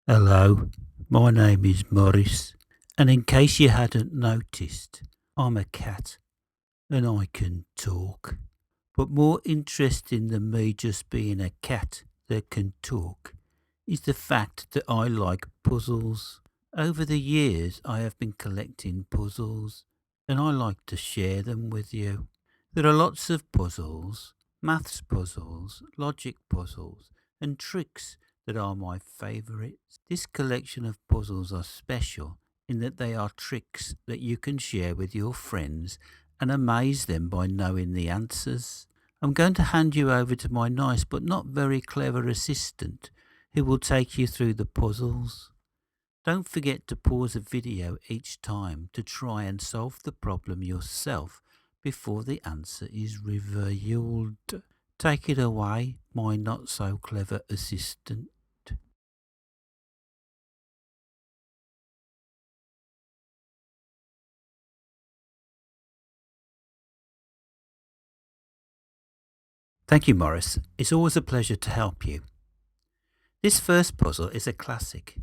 Hello, my name is Maurice, and in case you hadn't noticed, I'm a cat and I can talk. But more interesting than me just being a cat that can talk is the fact that I like puzzles. Over the years, I have been collecting puzzles and I like to share them with you. There are lots of puzzles, maths puzzles, logic puzzles, and tricks that are my favourites. This collection of puzzles are special in that they are tricks that you can share with your friends and amaze them by knowing the answers. I'm going to hand you over to my nice but not very clever assistant who will take you through the puzzles. Don't forget to pause the video each time to try and solve the problem yourself before the answer is revealed. Take it away, my not so clever assistant. Thank you, Maurice. It's always a pleasure to help you. This first puzzle is a classic.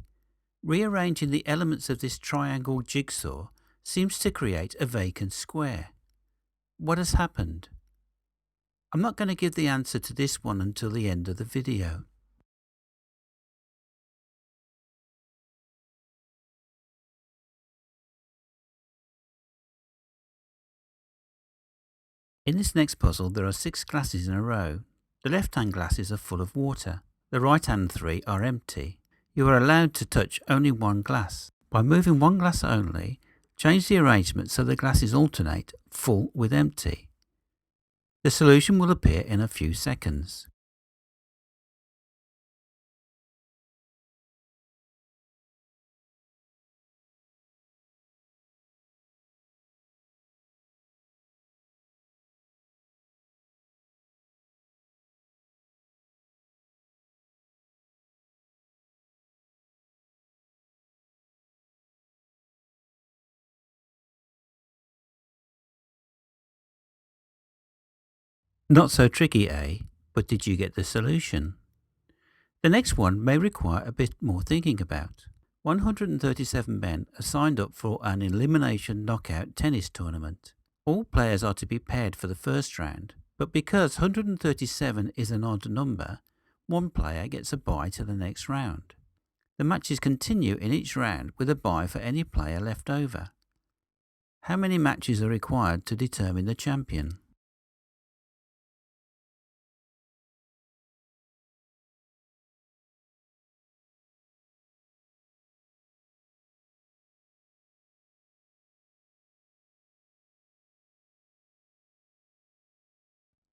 Rearranging the elements of this triangle jigsaw seems to create a vacant square. What has happened? I'm not going to give the answer to this one until the end of the video. In this next puzzle, there are 6 glasses in a row. The left-hand glasses are full of water. The right-hand 3 are empty. You are allowed to touch only one glass. By moving one glass only, change the arrangement so the glasses alternate full with empty. The solution will appear in a few seconds. Not so tricky, eh? But did you get the solution? The next one may require a bit more thinking about. 137 men are signed up for an elimination knockout tennis tournament. All players are to be paired for the first round, but because 137 is an odd number, one player gets a bye to the next round. The matches continue in each round with a bye for any player left over. How many matches are required to determine the champion?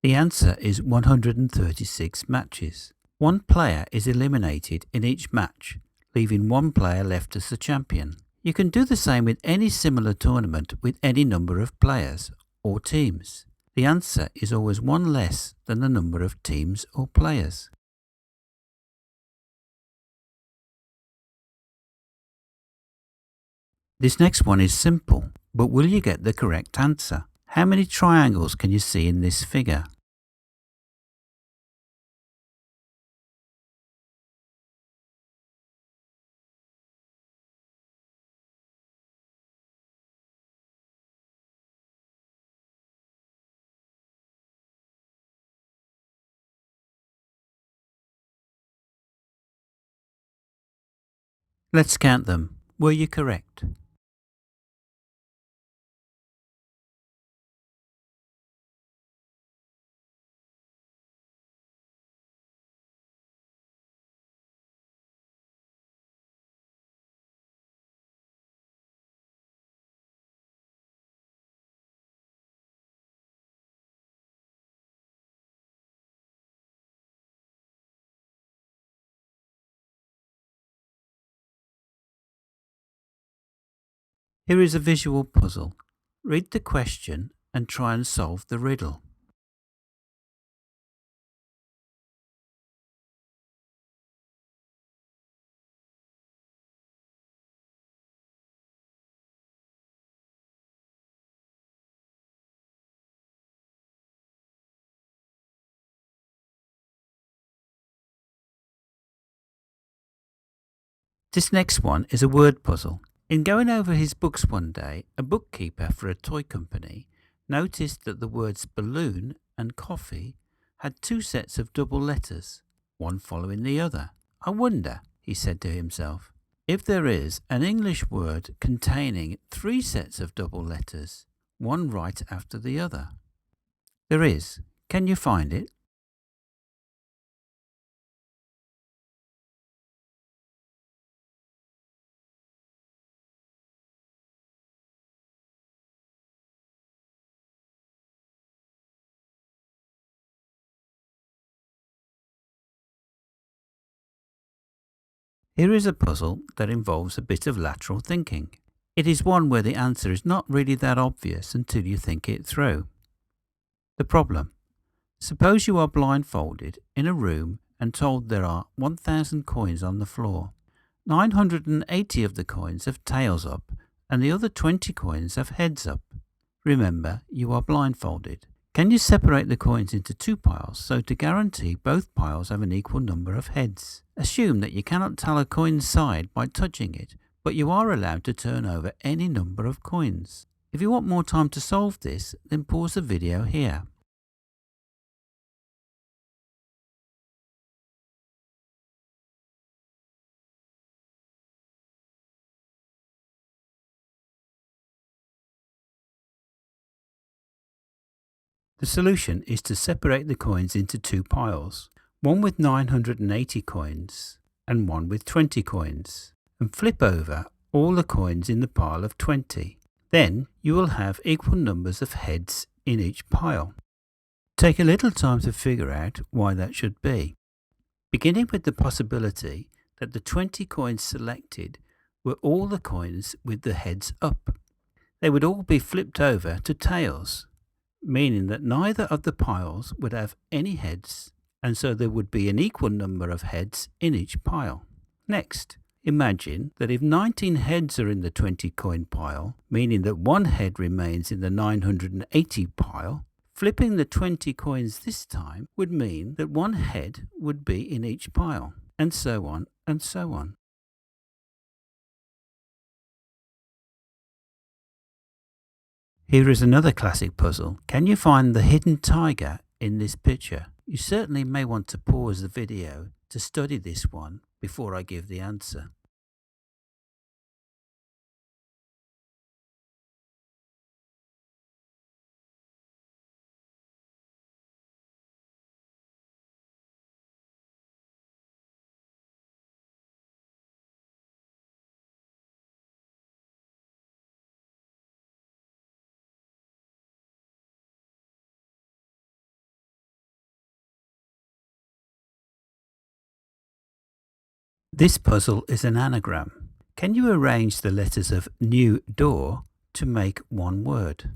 The answer is 136 matches. One player is eliminated in each match, leaving one player left as the champion. You can do the same with any similar tournament with any number of players or teams. The answer is always one less than the number of teams or players. This next one is simple, but will you get the correct answer? How many triangles can you see in this figure? Let's count them. Were you correct? Here is a visual puzzle. Read the question and try and solve the riddle. This next one is a word puzzle. In going over his books one day, a bookkeeper for a toy company noticed that the words balloon and coffee had two sets of double letters, one following the other. I wonder, he said to himself, if there is an English word containing three sets of double letters, one right after the other. There is. Can you find it? Here is a puzzle that involves a bit of lateral thinking. It is one where the answer is not really that obvious until you think it through. The problem. Suppose you are blindfolded in a room and told there are 1,000 coins on the floor. 980 of the coins have tails up and the other 20 coins have heads up. Remember, you are blindfolded. Can you separate the coins into two piles so to guarantee both piles have an equal number of heads? Assume that you cannot tell a coin's side by touching it, but you are allowed to turn over any number of coins. If you want more time to solve this, then pause the video here. The solution is to separate the coins into two piles, one with 980 coins and one with 20 coins, and flip over all the coins in the pile of 20. Then you will have equal numbers of heads in each pile. Take a little time to figure out why that should be, beginning with the possibility that the 20 coins selected were all the coins with the heads up. They would all be flipped over to tails, meaning that neither of the piles would have any heads, and so there would be an equal number of heads in each pile. Next, imagine that if 19 heads are in the 20 coin pile, meaning that one head remains in the 980 pile, flipping the 20 coins this time would mean that one head would be in each pile, and so on and so on. Here is another classic puzzle. Can you find the hidden tiger in this picture? You certainly may want to pause the video to study this one before I give the answer. This puzzle is an anagram. Can you arrange the letters of new door to make one word?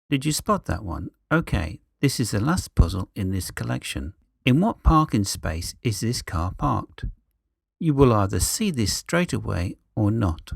Did you spot that one? Okay, this is the last puzzle in this collection. In what parking space is this car parked? You will either see this straight away or not.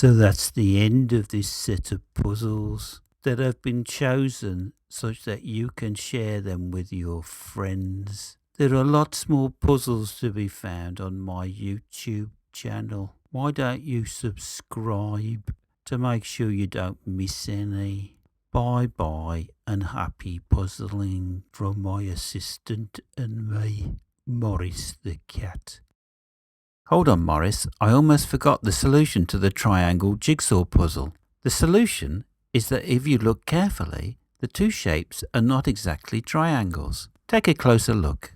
So that's the end of this set of puzzles that have been chosen such that you can share them with your friends. There are lots more puzzles to be found on my YouTube channel. Why don't you subscribe to make sure you don't miss any? Bye bye and happy puzzling from my assistant and me, Maurice the Cat. Hold on, Maurice, I almost forgot the solution to the triangle jigsaw puzzle. The solution is that if you look carefully, the two shapes are not exactly triangles. Take a closer look.